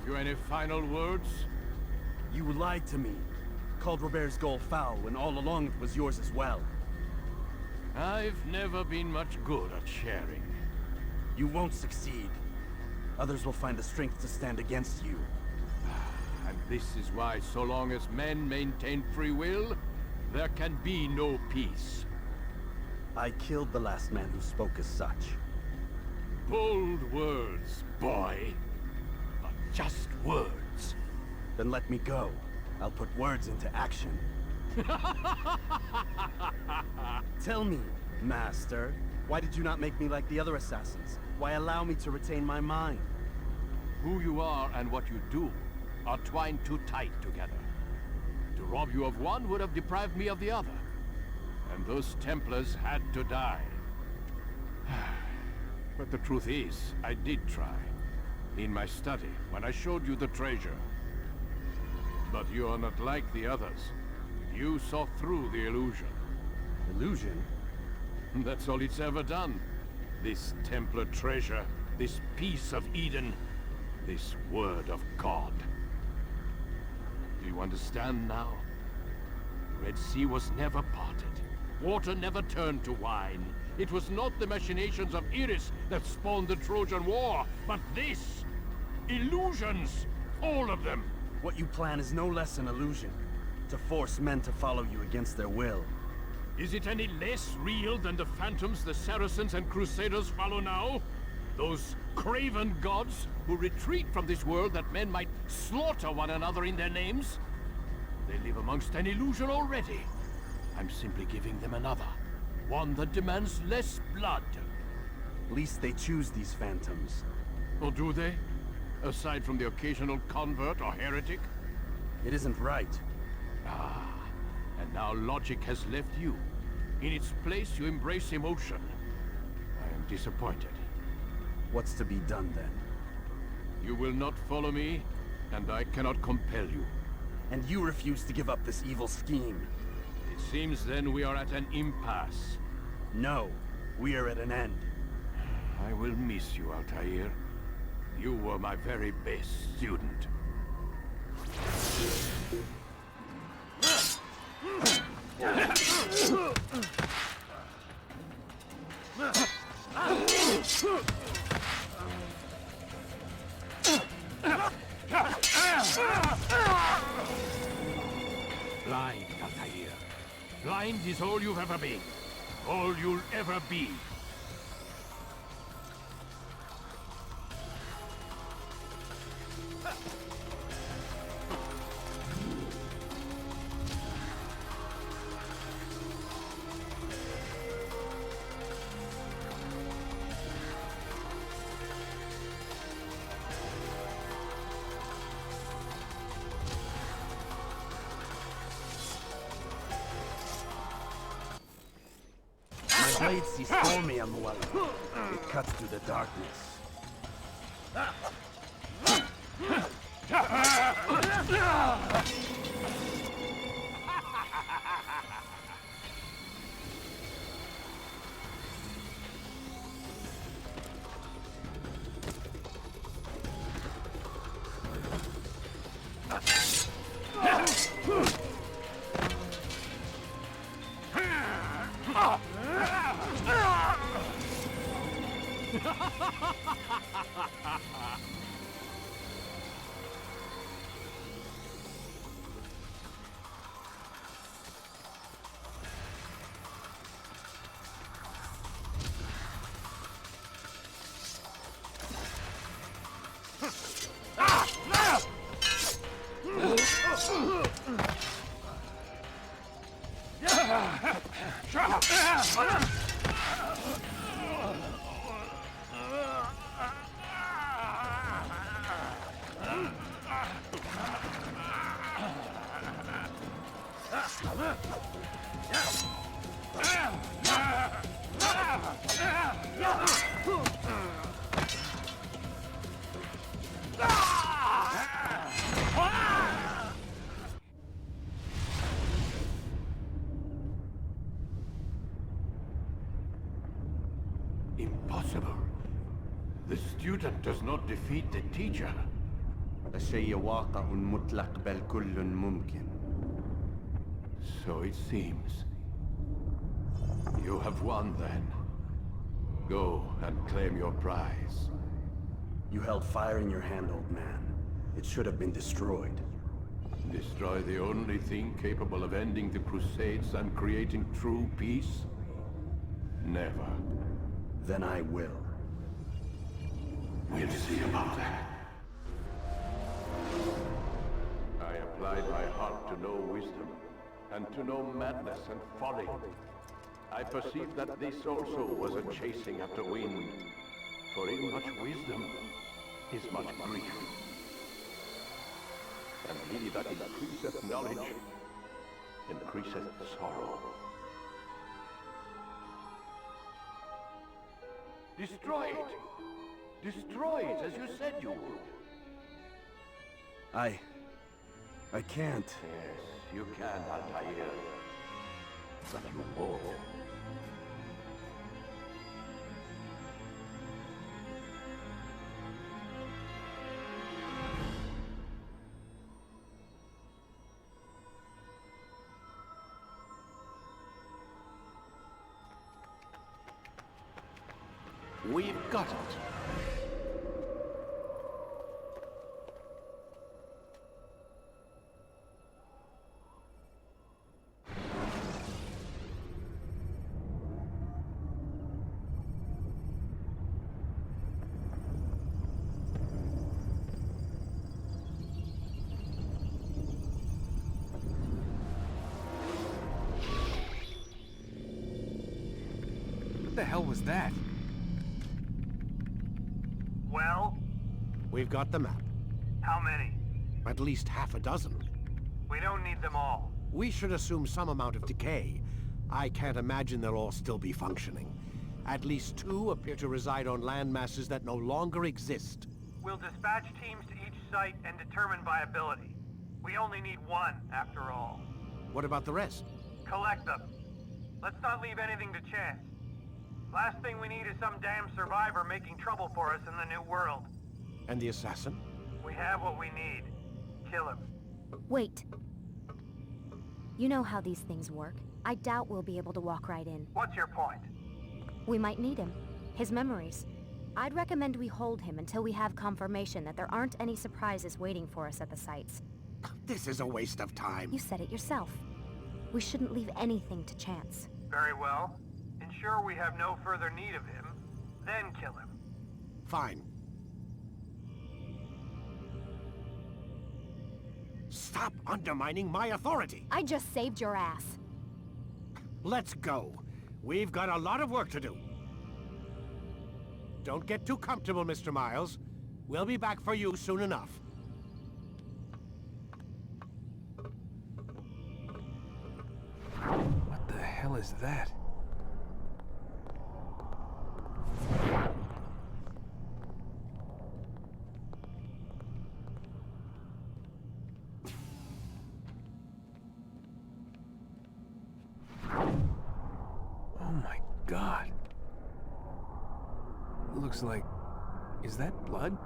[SPEAKER 13] Have you any final words?
[SPEAKER 2] You lied to me. Called Robert's goal foul when all along it was yours as well.
[SPEAKER 13] I've never been much good at sharing.
[SPEAKER 2] You won't succeed. Others will find the strength to stand against you.
[SPEAKER 13] And this is why, so long as men maintain free will, there can be no peace.
[SPEAKER 2] I killed the last man who spoke as such.
[SPEAKER 13] Bold words, boy. But just words.
[SPEAKER 2] Then let me go. I'll put words into action. Tell me, Master, why did you not make me like the other assassins? Why allow me to retain my mind?
[SPEAKER 13] Who you are and what you do are twined too tight together. To rob you of one would have deprived me of the other. And those Templars had to die. But the truth is, I did try. In my study, when I showed you the treasure. But you are not like the others. You saw through the illusion.
[SPEAKER 2] Illusion?
[SPEAKER 13] That's all it's ever done. This Templar treasure, this piece of Eden, this word of God. Do you understand now? The Red Sea was never parted. Water never turned to wine. It was not the machinations of Iris that spawned the Trojan War, but this! Illusions! All of them!
[SPEAKER 2] What you plan is no less an illusion. To force men to follow you against their will.
[SPEAKER 13] Is it any less real than the phantoms the Saracens and Crusaders follow now? Those craven gods who retreat from this world that men might slaughter one another in their names? They live amongst an illusion already. I'm simply giving them another. One that demands less blood.
[SPEAKER 2] Least they choose these phantoms.
[SPEAKER 13] Or do they? Aside from the occasional convert or heretic?
[SPEAKER 2] It isn't right.
[SPEAKER 13] Ah, and now logic has left you. In its place, you embrace emotion. I am disappointed.
[SPEAKER 2] What's to be done then?
[SPEAKER 13] You will not follow me, and I cannot compel you.
[SPEAKER 2] And you refuse to give up this evil scheme.
[SPEAKER 13] It seems then we are at an impasse.
[SPEAKER 2] No, we are at an end.
[SPEAKER 13] I will miss you, Altair. You were my very best student. Blind, Altair. Blind is all you've ever been. All you'll ever be.
[SPEAKER 2] My blade sees for me, Amuala. It cuts through the darkness.
[SPEAKER 13] Impossible. The student does not defeat the teacher.
[SPEAKER 2] الشيء واقع مطلق بل كل ممكن.
[SPEAKER 13] So it seems. You have won then. Go and claim your prize.
[SPEAKER 2] You held fire in your hand, old man. It should have been destroyed.
[SPEAKER 13] Destroy the only thing capable of ending the Crusades and creating true peace? Never.
[SPEAKER 2] Then I will.
[SPEAKER 13] We'll see about that. I applied my heart to know wisdom, and to know madness and folly. I perceived that this also was a chasing after wind, for in much wisdom is much grief. And he that increaseth knowledge, increaseth sorrow. Destroy it! Destroy it as you said you would.
[SPEAKER 2] I can't.
[SPEAKER 13] Yes, you can, Altair. But you won't.
[SPEAKER 9] We've got it.
[SPEAKER 10] What the hell was that?
[SPEAKER 11] Well?
[SPEAKER 9] We've got the map.
[SPEAKER 11] How many?
[SPEAKER 9] At least half a dozen.
[SPEAKER 11] We don't need them all.
[SPEAKER 9] We should assume some amount of decay. I can't imagine they'll all still be functioning. At least 2 appear to reside on land masses that no longer exist.
[SPEAKER 11] We'll dispatch teams to each site and determine viability. We only need 1, after all.
[SPEAKER 9] What about the rest?
[SPEAKER 11] Collect them. Let's not leave anything to chance. Last thing we need is some damn survivor making trouble for us in the new world.
[SPEAKER 9] And the assassin?
[SPEAKER 11] We have what we need. Kill him.
[SPEAKER 12] Wait. You know how these things work. I doubt we'll be able to walk right in.
[SPEAKER 11] What's your point?
[SPEAKER 12] We might need him. His memories. I'd recommend we hold him until we have confirmation that there aren't any surprises waiting for us at the sites.
[SPEAKER 9] This is a waste of time.
[SPEAKER 12] You said it yourself. We shouldn't leave anything to chance.
[SPEAKER 11] Very well. Ensure we have no further need of him, then kill him.
[SPEAKER 9] Fine. Stop undermining my authority!
[SPEAKER 12] I just saved your ass.
[SPEAKER 9] Let's go. We've got a lot of work to do. Don't get too comfortable, Mr. Miles. We'll be back for you soon enough.
[SPEAKER 10] What the hell is that? Oh my God. Looks like... Is that blood?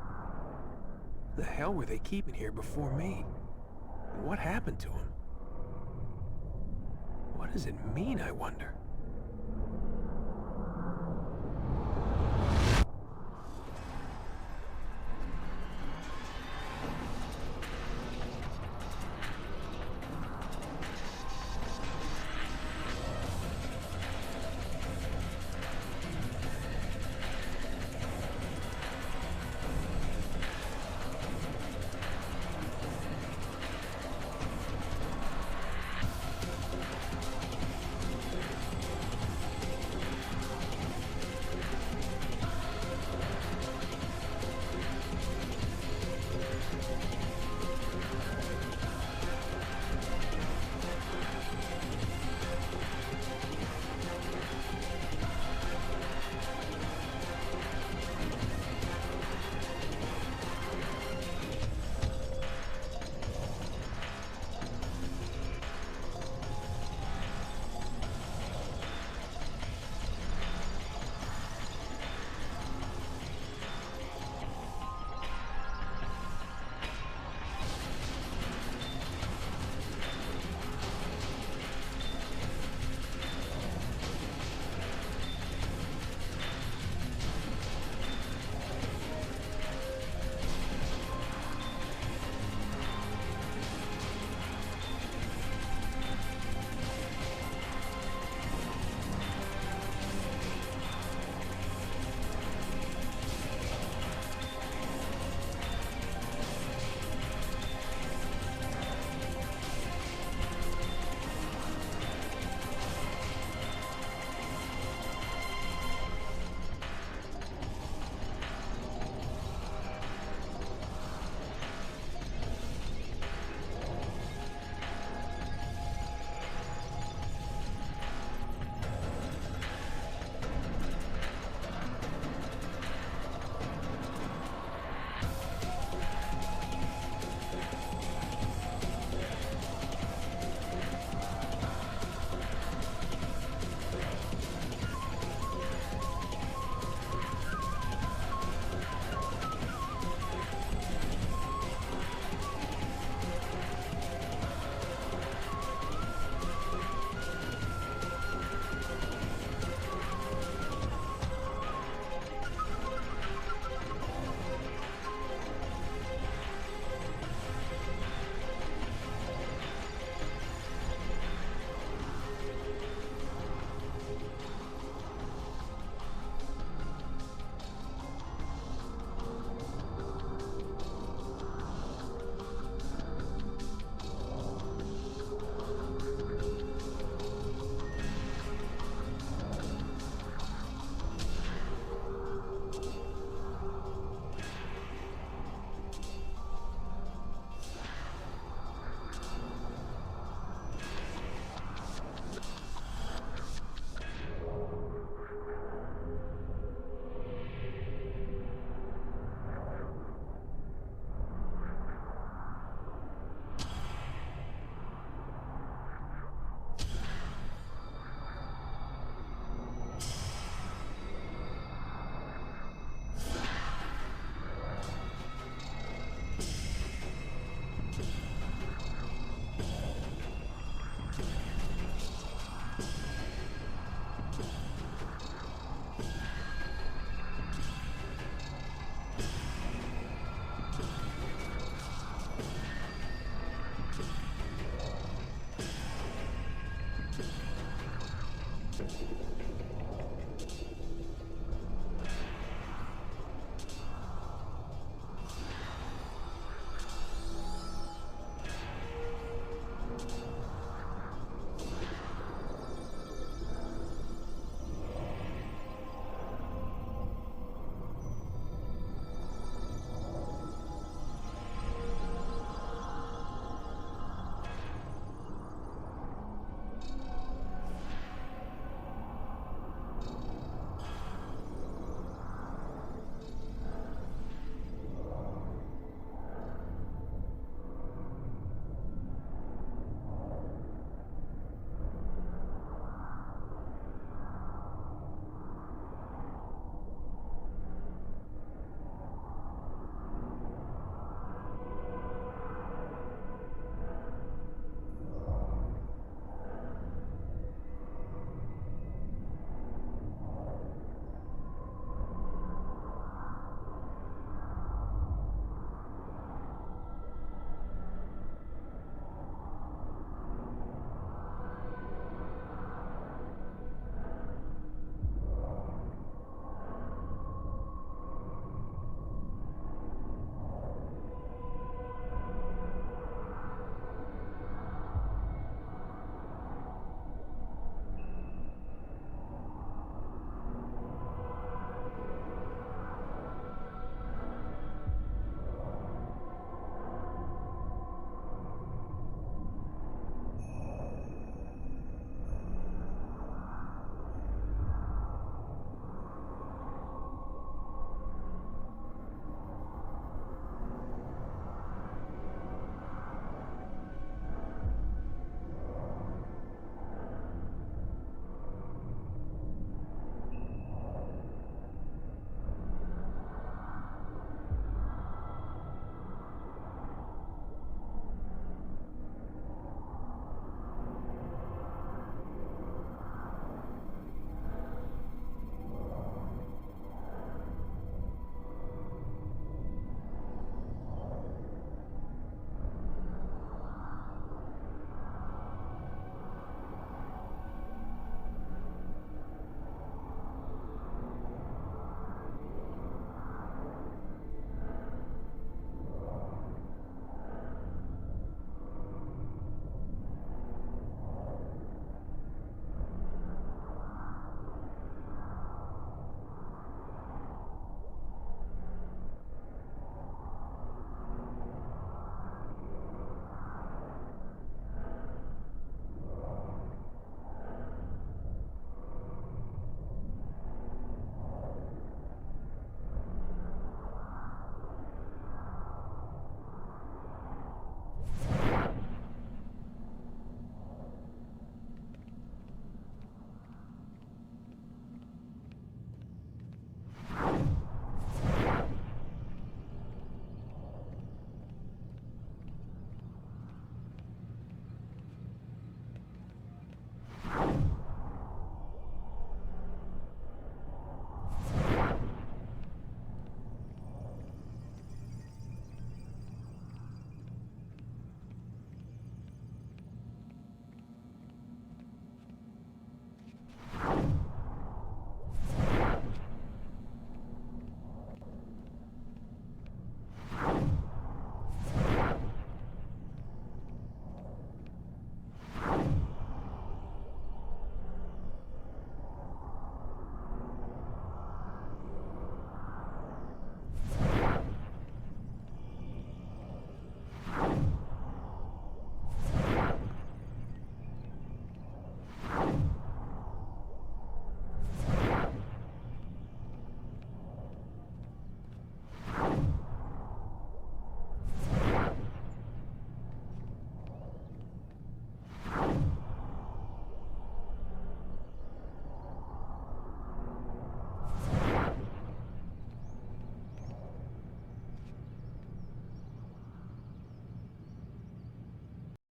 [SPEAKER 10] The hell were they keeping here before me? And what happened to him? What does it mean, I wonder?